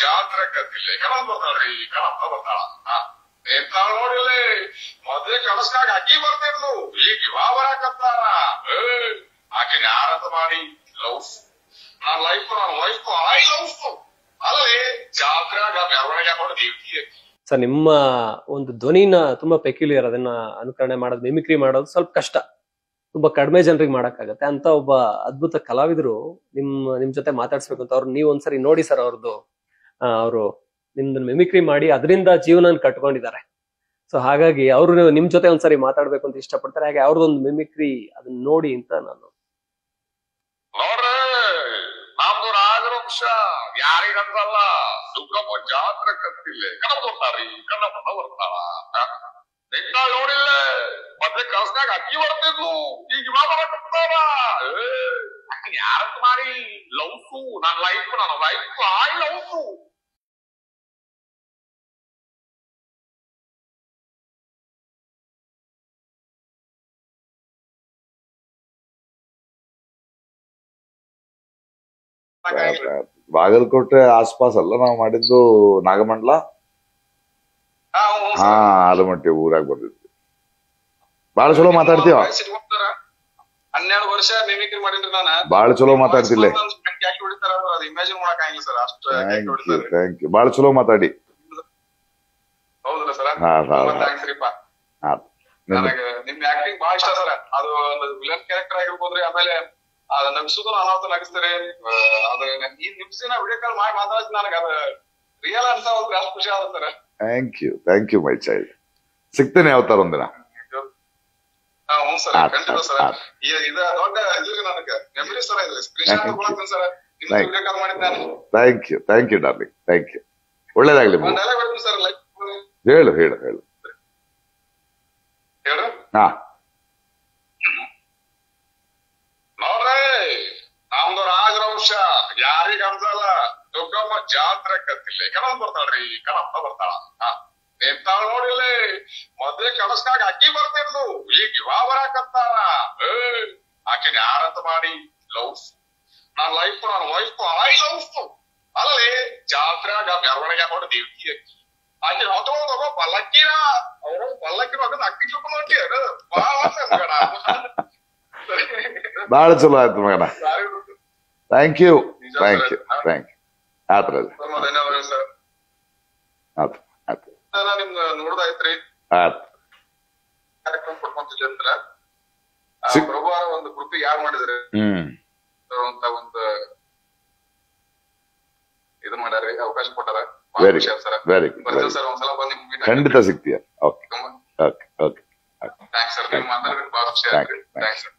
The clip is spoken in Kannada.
ಜಾತ್ರೆ ಕತ್ತಿಲ್ಲ ಕಣ ಬರ್ತಾಳ್ರಿ ಕಣಪ್ಪ ಬರ್ತಾಳ ನಿಂತಾಳ ನೋಡಿಲ್ಲಿ ಮೊದ್ಲೇ ಕಳಸ್ನಾಗ ಅಕ್ಕಿ ಬರ್ತಿರ್ಲು ಈಗ ಇವಾಗ ಬರಾಕತ್ತಾರ ಆಕಿನ ಯಾರಂತ ಮಾಡಿ ಲವ್ ನಾನ್ ಲೈಫ್ ನನ್ನ ವೈಫ್ ಐ ಲವ್ ಅಲ್ಲೇ ಜಾತ್ರೆಗ ಮೆರವಣಿಗೆ ಹಾಕೊಂಡು ದೇವತಿ. ಸರ್, ನಿಮ್ಮ ಒಂದು ಧ್ವನಿನ ತುಂಬಾ ಪೆಕ್ಯುಲಿಯರ್, ಅದನ್ನ ಅನುಕರಣೆ ಮಾಡೋದು, ಮಿಮಿಕ್ರಿ ಮಾಡೋದು ಸ್ವಲ್ಪ ಕಷ್ಟ, ತುಂಬಾ ಕಡಿಮೆ ಜನರಿಗೆ ಮಾಡಕ್ಕಾಗತ್ತೆ. ಅಂತ ಒಬ್ಬ ಅದ್ಭುತ ಕಲಾವಿದರು ನಿಮ್ ಜೊತೆ ಮಾತಾಡ್ಸ್ಬೇಕು ಅಂತ ಅವ್ರು ನೀವು ಒಂದ್ಸರಿ ನೋಡಿ ಸರ್. ಅವರು ನಿಮ್ದು ಮಿಮಿಕ್ರಿ ಮಾಡಿ ಅದರಿಂದ ಜೀವನ ಕಟ್ಕೊಂಡಿದ್ದಾರೆ. ಸೊ ಹಾಗಾಗಿ ಅವರು ನಿಮ್ ಜೊತೆ ಒಂದ್ಸರಿ ಮಾತಾಡ್ಬೇಕು ಅಂತ ಇಷ್ಟಪಡ್ತಾರೆ. ಹಾಗೆ ಅವ್ರದೊಂದು ಮಿಮಿಕ್ರಿ ಅದನ್ನ ನೋಡಿ ಅಂತ ನಾನು ನೋಡ್ರಿ. ನಮ್ದು ರಾಜವಂಶ ಯಾರಿಗಂತಲ್ಲ, ದುರ್ಗಮ್ಮ ಜಾತ್ರೆ ಕತ್ತಿಲ್ಲ ಕಣ ಬರ್ತಾರ್ರಿ ಕಣ್ಣಪ್ಪನ ಬರ್ತಾಳ ನಿಂತಾಳ ನೋಡಿಲ್ಲ ಮತ್ತೆ ಕಳ್ಸ್ನಾಗ ಅಕ್ಕಿ ಬರ್ತಿದ್ಲು ಈಗ ಇವಾಗ ಬರ್ತಾರ ಯಾರಂತ ಮಾಡಿ ಲವ್ಸು ನನ್ನ ಲೈಫ್ ಐ ಲವ್ಸು. ಬಾಗಲಕೋಟೆ ಆಸ್ಪಾಸ್ ಅಲ್ಲ ನಾವು ಮಾಡಿದ್ದು, ನಾಗಮಂಡಲ. ಹಾ, ಆಲಮಟ್ಟಿ ಊರಾಗ ಬರ್ದಿದ್ವಿ. ಬಾಳ ಚಲೋ ಮಾತಾಡ್ತೀವ. 12 ವರ್ಷ ಮಿಮಿಕ್ರಿ ಮಾಡಿದ್ರಿ ನಾನು. ಬಾಳ ಚಲೋ ಮಾತಾಡ್ತಿಲ್ಲ. ಇಮ್ಯಾಜಿನ್ ಮಾಡಕ್ ಆಗಿಲ್ಲ ಸರ್. ಅಷ್ಟು ಥ್ಯಾಂಕ್ ಯು. ಬಾಳ ಚಲೋ ಮಾತಾಡಿ. ಹೌದಲ್ಲ ಸರ್? ಥ್ಯಾಂಕ್ಸ್ ರೀಪ. ನನಗೆ ನಿಮ್ ಆಕ್ಟಿಂಗ್ ಬಹಳ ಇಷ್ಟ ಸರ್. ಅದು ಒಂದು ವಿಲನ್ ಕ್ಯಾರೆಕ್ಟರ್ ಆಗಿರ್ಬೋದ್ರಿ. ಆಮೇಲೆ ಅದ ನಗಿಸುದು ಅನಾಹುತ ನಗಿಸ್ತಾರೆ. ಅದ ಈ ನಿಮ್ಸಿನ ವಿಡಿಯೋ ಕಾಲ್ ಮಾಡಿ ಮಾತಾಡ್ತೀನಿ. ನನಗೆ ಅದು ರಿಯಲ್ ಅಂತ ಒಂದು ಅಷ್ಟು ಖುಷಿ ಆದ sir. Thank you my child. ಸಿಗ್ತೇನೆ ಯಾವತ್ತಾರ ಒಂದಿನ. ಹ್ಞೂ ಸರ್, ಖಂಡಿತ ಸರ್. ಇದ ದೊಡ್ಡ ಇದ್ರಿ ನನಗೆ ಮೆಮರಿ ಸರ್. ಇದು ಸ್ಕ್ರೀನ್ ಶಾಟ್ ತಗೊಳತ್ತೀನಿ ಸರ್. ನಿಮ್ ವಿಡಿಯೋ ಕಾಲ್ ಮಾಡಿದ್ದಾನೆ. Thank you darling. Thank you. ಒಳ್ಳೇದಾಗ್ಲಿ. ಒಂದು ಡೈಲಾಗ್ ಹೇಳ್ತೀನಿ ಸರ್. ಲೈಕ್ ಹೇಳು. ಹೇಳು. ಹಾ, ನೋಡ್ರಿ, ನಮ್ದು ರಾಜವಂಶ ಯಾರಿಗಂತಲ್ಲ, ದುರ್ಗಮ್ಮ ಜಾತ್ರೆ ಕತ್ತಿಲ್ಲ ಕಣ ಬರ್ತಾಳ್ರಿ ಕಣಪ್ಪ ಬರ್ತಾಳ ನಿಂತಾಳ ನೋಡಿಲ್ಲಿ ಮೊದ್ಲೇ ಕಳಸ್ನಾಗ ಅಕ್ಕಿ ಬರ್ತಿರ್ಲು ಈಗ ಇವಾಗ ಬರಾಕತ್ತಾರ ಆಕಿನ ಯಾರಂತ ಮಾಡಿ ಲವ್ ನನ್ನ ಲೈಫ್ ನನ್ನ ವೈಫ್ ಐ ಲವ್ ಅಲ್ಲೇ ಜಾತ್ರೆಗ ಮೆರವಣಿಗೆ ಹಾಕೊಂಡು ದೇವತಿ ಅಕ್ಕಿ ಆಕಿನ ಹೊತ್ತೊಂದು ಪಲ್ಲಕ್ಕಿನ ಅವರು ಪಲ್ಲಕ್ಕಿನ ಅದನ್ನ ಅಕ್ಕಿ ಚುಕ್ಕ ನೋಡಿ ಬಾಳ ಚಲೋ ಆಯ್ತು ಮಗನ. Thank you. ಆತ್ರ ಧನ್ಯವಾದಗಳು ಸರ್. ನಿಮ್ ನೋಡ್ದಾಯ್ತ್ರಿ ಕಾರ್ಯಕ್ರಮ ಕೊಟ್ಕೊಂತಿಲ್ಲ ಅಂದ್ರ ಪ್ರಭುವಾರ ಒಂದು ಗ್ರೂಪಿಗೆ ಯಾರು ಮಾಡಿದ್ರಿ ಅಂತ ಒಂದು ಇದು ಮಾಡ್ಯಾರಿ, ಅವಕಾಶ ಕೊಟ್ಟಾರ. ಸರ್ ಒಂದ್ಸಲ ಬಂದು ಖಂಡಿತ ಸಿಗ್ತೀಯ. ಓಕೆ. Thanks sir. ನೀವು ಮಾತಾಡಿದ್ರೆ ಬಹಳ ಖುಷಿ ಆಯ್ತು. Thanks sir.